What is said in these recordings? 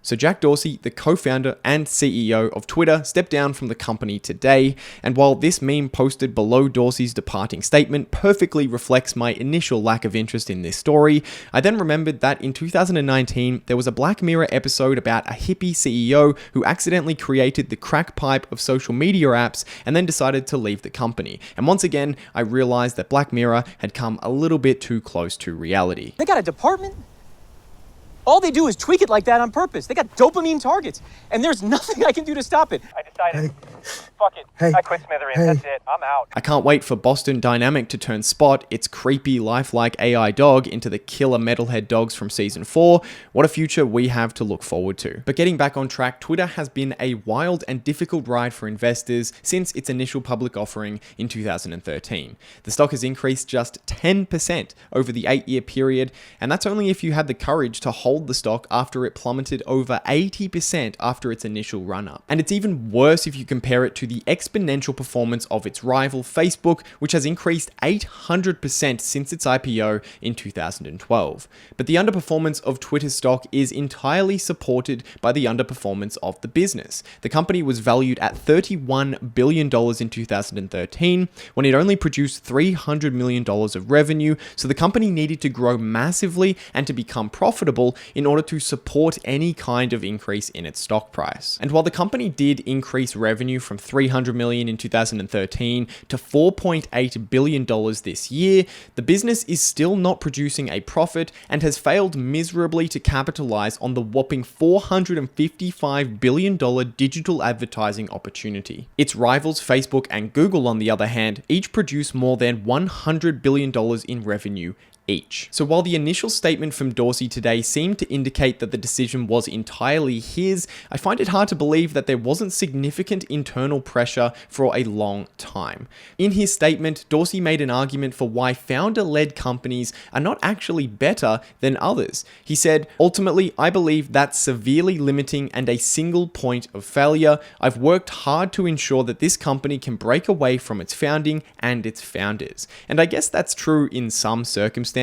So Jack Dorsey, the co-founder and CEO of Twitter, stepped down from the company today, and while this meme posted below Dorsey's departing statement perfectly reflects my initial lack of interest in this story, I then remembered that in 2019 there was a Black Mirror episode about a hippie CEO who accidentally created the crack pipe of social media apps and then decided to leave the company. And once again, I realized that Black Mirror had come a little bit too close to reality. They got a department? All they do is tweak it like that on purpose. They got dopamine targets, and there's nothing I can do to stop it. I decided, fuck it. I quit Smithereen. That's it. I'm out. I can't wait for Boston Dynamic to turn Spot, its creepy, lifelike AI dog, into the killer metalhead dogs from season 4. What a future we have to look forward to. But getting back on track, Twitter has been a wild and difficult ride for investors since its initial public offering in 2013. The stock has increased just 10% over the 8-year period, and that's only if you had the courage to hold the stock after it plummeted over 80% after its initial run-up. And it's even worse if you compare it to the exponential performance of its rival Facebook, which has increased 800% since its IPO in 2012. But the underperformance of Twitter stock is entirely supported by the underperformance of the business. The company was valued at $31 billion in 2013 when it only produced $300 million of revenue, so the company needed to grow massively and to become profitable in order to support any kind of increase in its stock price. And while the company did increase revenue from $300 million in 2013 to $4.8 billion this year, the business is still not producing a profit and has failed miserably to capitalize on the whopping $455 billion digital advertising opportunity. Its rivals Facebook and Google, on the other hand, each produce more than $100 billion in revenue each. So while the initial statement from Dorsey today seemed to indicate that the decision was entirely his, I find it hard to believe that there wasn't significant internal pressure for a long time. In his statement, Dorsey made an argument for why founder-led companies are not actually better than others. He said, "Ultimately, I believe that's severely limiting and a single point of failure. I've worked hard to ensure that this company can break away from its founding and its founders." And I guess that's true in some circumstances.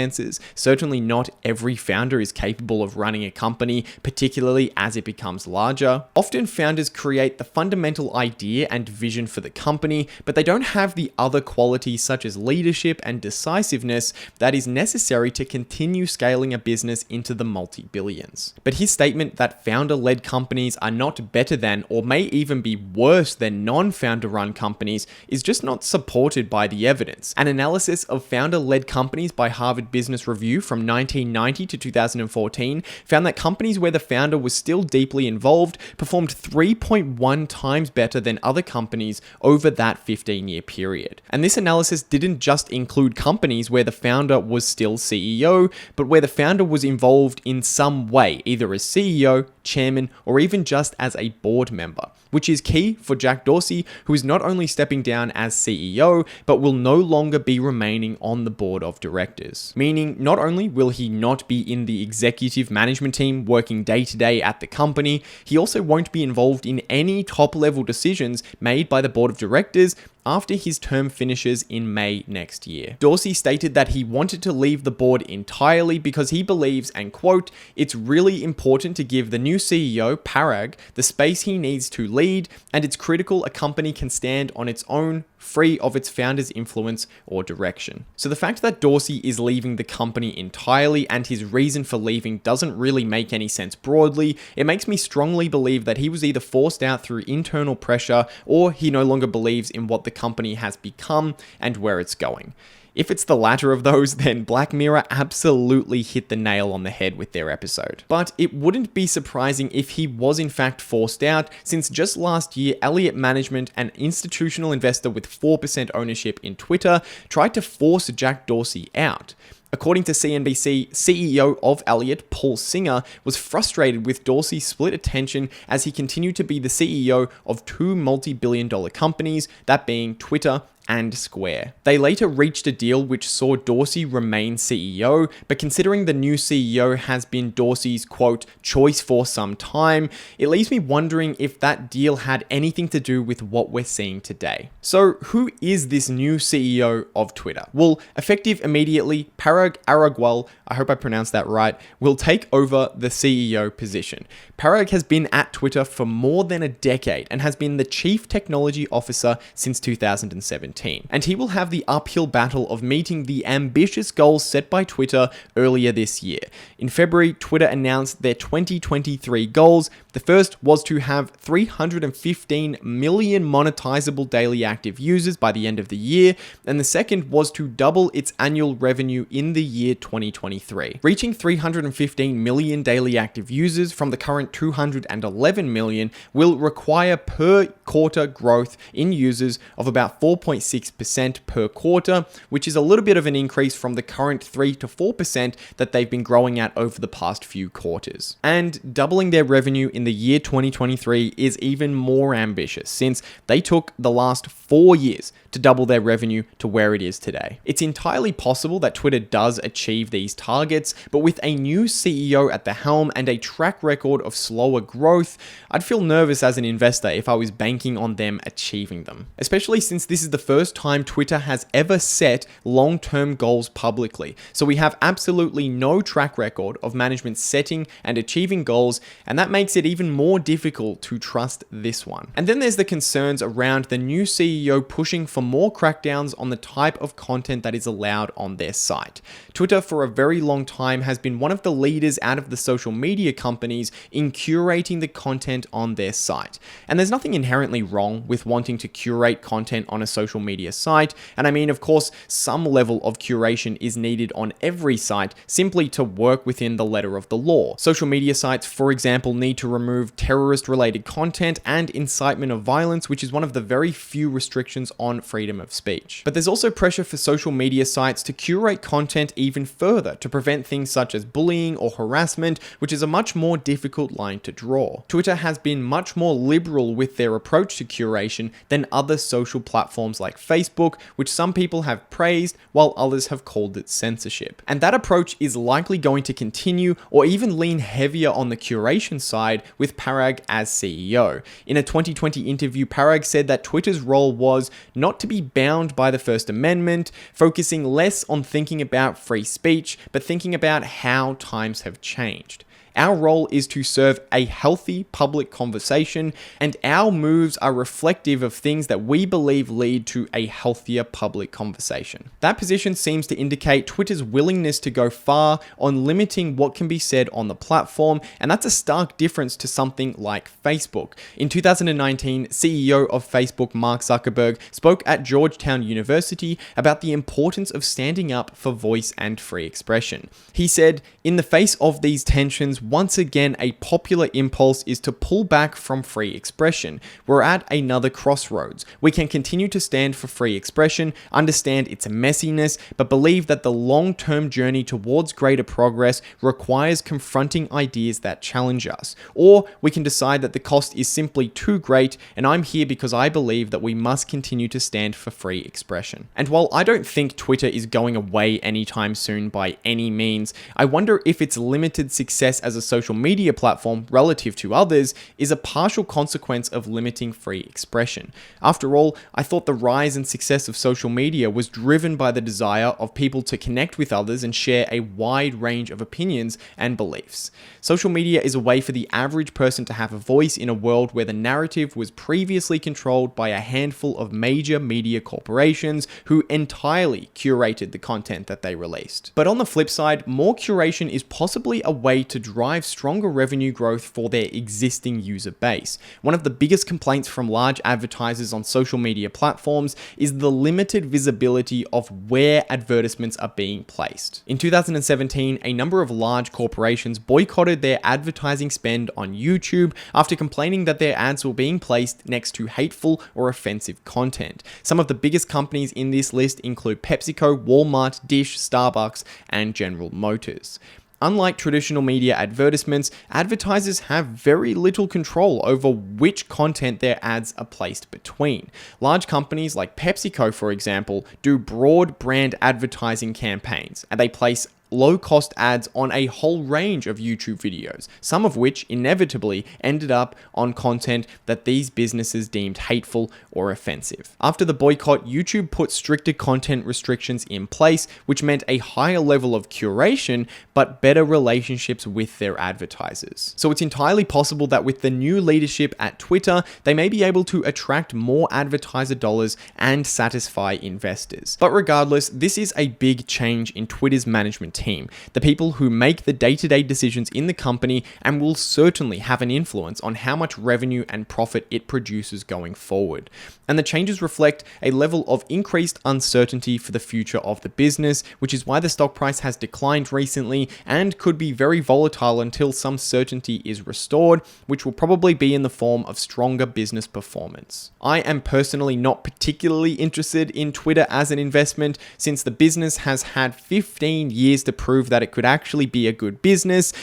Certainly not every founder is capable of running a company, particularly as it becomes larger. Often founders create the fundamental idea and vision for the company, but they don't have the other qualities such as leadership and decisiveness that is necessary to continue scaling a business into the multi-billions. But his statement that founder-led companies are not better than or may even be worse than non-founder-run companies is just not supported by the evidence. An analysis of founder-led companies by Harvard Business Review from 1990 to 2014 found that companies where the founder was still deeply involved performed 3.1 times better than other companies over that 15-year period. And this analysis didn't just include companies where the founder was still CEO, but where the founder was involved in some way, either as CEO, chairman, or even just as a board member, which is key for Jack Dorsey, who is not only stepping down as CEO, but will no longer be remaining on the board of directors. Meaning, not only will he not be in the executive management team working day-to-day at the company, he also won't be involved in any top-level decisions made by the board of directors after his term finishes in May next year. Dorsey stated that he wanted to leave the board entirely because he believes, and quote, "It's really important to give the new CEO, Parag, the space he needs to lead, and it's critical a company can stand on its own, free of its founder's influence or direction." So the fact that Dorsey is leaving the company entirely and his reason for leaving doesn't really make any sense broadly, it makes me strongly believe that he was either forced out through internal pressure or he no longer believes in what the company has become and where it's going. If it's the latter of those, then Black Mirror absolutely hit the nail on the head with their episode. But it wouldn't be surprising if he was in fact forced out, since just last year, Elliott Management, an institutional investor with 4% ownership in Twitter, tried to force Jack Dorsey out. According to CNBC, CEO of Elliott, Paul Singer, was frustrated with Dorsey's split attention as he continued to be the CEO of two multi-billion-dollar companies, that being Twitter and Square. They later reached a deal which saw Dorsey remain CEO, but considering the new CEO has been Dorsey's, quote, choice for some time, it leaves me wondering if that deal had anything to do with what we're seeing today. So who is this new CEO of Twitter? Well, effective immediately, Parag Agrawal, I hope I pronounced that right, will take over the CEO position. Parag has been at Twitter for more than a decade and has been the chief technology officer since 2017. And he will have the uphill battle of meeting the ambitious goals set by Twitter earlier this year. In February, Twitter announced their 2023 goals. The first was to have 315 million monetizable daily active users by the end of the year, and the second was to double its annual revenue in the year 2023. Reaching 315 million daily active users from the current 211 million will require per quarter growth in users of about 4.6% per quarter, which is a little bit of an increase from the current 3 to 4% that they've been growing at over the past few quarters. And doubling their revenue in the year 2023 is even more ambitious, since they took the last 4 years to double their revenue to where it is today. It's entirely possible that Twitter does achieve these targets, but with a new CEO at the helm and a track record of slower growth, I'd feel nervous as an investor if I was banking on them achieving them. Especially since this is the first time Twitter has ever set long-term goals publicly. So we have absolutely no track record of management setting and achieving goals, and that makes it even more difficult to trust this one. And then there's the concerns around the new CEO pushing for more crackdowns on the type of content that is allowed on their site. Twitter for a very long time has been one of the leaders out of the social media companies in curating the content on their site. And there's nothing inherently wrong with wanting to curate content on a social media site. And I mean, of course, some level of curation is needed on every site simply to work within the letter of the law. Social media sites, for example, need to remove terrorist-related content and incitement of violence, which is one of the very few restrictions on freedom of speech. But there's also pressure for social media sites to curate content even further to prevent things such as bullying or harassment, which is a much more difficult line to draw. Twitter has been much more liberal with their approach to curation than other social platforms like Facebook, which some people have praised while others have called it censorship. And that approach is likely going to continue or even lean heavier on the curation side with Parag as CEO. In a 2020 interview, Parag said that Twitter's role was not to be bound by the First Amendment, focusing less on thinking about free speech, but thinking about how times have changed. Our role is to serve a healthy public conversation, and our moves are reflective of things that we believe lead to a healthier public conversation. That position seems to indicate Twitter's willingness to go far on limiting what can be said on the platform, and that's a stark difference to something like Facebook. In 2019, CEO of Facebook Mark Zuckerberg spoke at Georgetown University about the importance of standing up for voice and free expression. He said, "In the face of these tensions, once again, a popular impulse is to pull back from free expression. We're at another crossroads. We can continue to stand for free expression, understand its messiness, but believe that the long-term journey towards greater progress requires confronting ideas that challenge us. Or we can decide that the cost is simply too great, and I'm here because I believe that we must continue to stand for free expression." And while I don't think Twitter is going away anytime soon by any means, I wonder if its limited success as a social media platform relative to others is a partial consequence of limiting free expression. After all, I thought the rise and success of social media was driven by the desire of people to connect with others and share a wide range of opinions and beliefs. Social media is a way for the average person to have a voice in a world where the narrative was previously controlled by a handful of major media corporations who entirely curated the content that they released. But on the flip side, more curation is possibly a way to drive stronger revenue growth for their existing user base. One of the biggest complaints from large advertisers on social media platforms is the limited visibility of where advertisements are being placed. In 2017, a number of large corporations boycotted their advertising spend on YouTube after complaining that their ads were being placed next to hateful or offensive content. Some of the biggest companies in this list include PepsiCo, Walmart, Dish, Starbucks, and General Motors. Unlike traditional media advertisements, advertisers have very little control over which content their ads are placed between. Large companies like PepsiCo, for example, do broad brand advertising campaigns, and they place low-cost ads on a whole range of YouTube videos, some of which inevitably ended up on content that these businesses deemed hateful or offensive. After the boycott, YouTube put stricter content restrictions in place, which meant a higher level of curation, but better relationships with their advertisers. So it's entirely possible that with the new leadership at Twitter, they may be able to attract more advertiser dollars and satisfy investors. But regardless, this is a big change in Twitter's management team, the people who make the day-to-day decisions in the company, and will certainly have an influence on how much revenue and profit it produces going forward. And the changes reflect a level of increased uncertainty for the future of the business, which is why the stock price has declined recently and could be very volatile until some certainty is restored, which will probably be in the form of stronger business performance. I am personally not particularly interested in Twitter as an investment, since the business has had 15 years to prove that it could actually be a good business.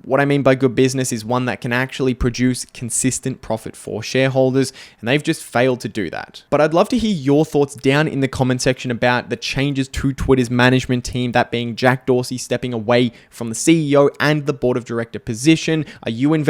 What I mean by good business is one that can actually produce consistent profit for shareholders, and they've just failed to do that. But I'd love to hear your thoughts down in the comment section about the changes to Twitter's management team, that being Jack Dorsey stepping away from the CEO and the board of director position. Are you an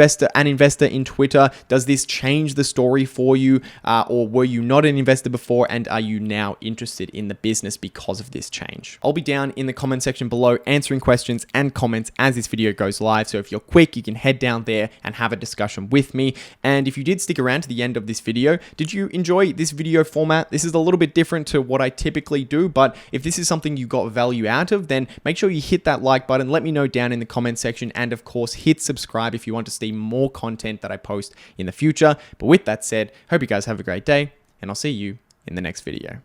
investor in Twitter? Does this change the story for you, or were you not an investor before and are you now interested in the business because of this change? I'll be down in the comment section below answering questions and comments as this video goes live. So if you're quick, you can head down there and have a discussion with me. And if you did stick around to the end of this video, did you enjoy this video format? This is a little bit different to what I typically do, but if this is something you got value out of, then make sure you hit that like button. Let me know down in the comment section, and of course, hit subscribe if you want to see more content that I post in the future. But with that said, hope you guys have a great day, and I'll see you in the next video.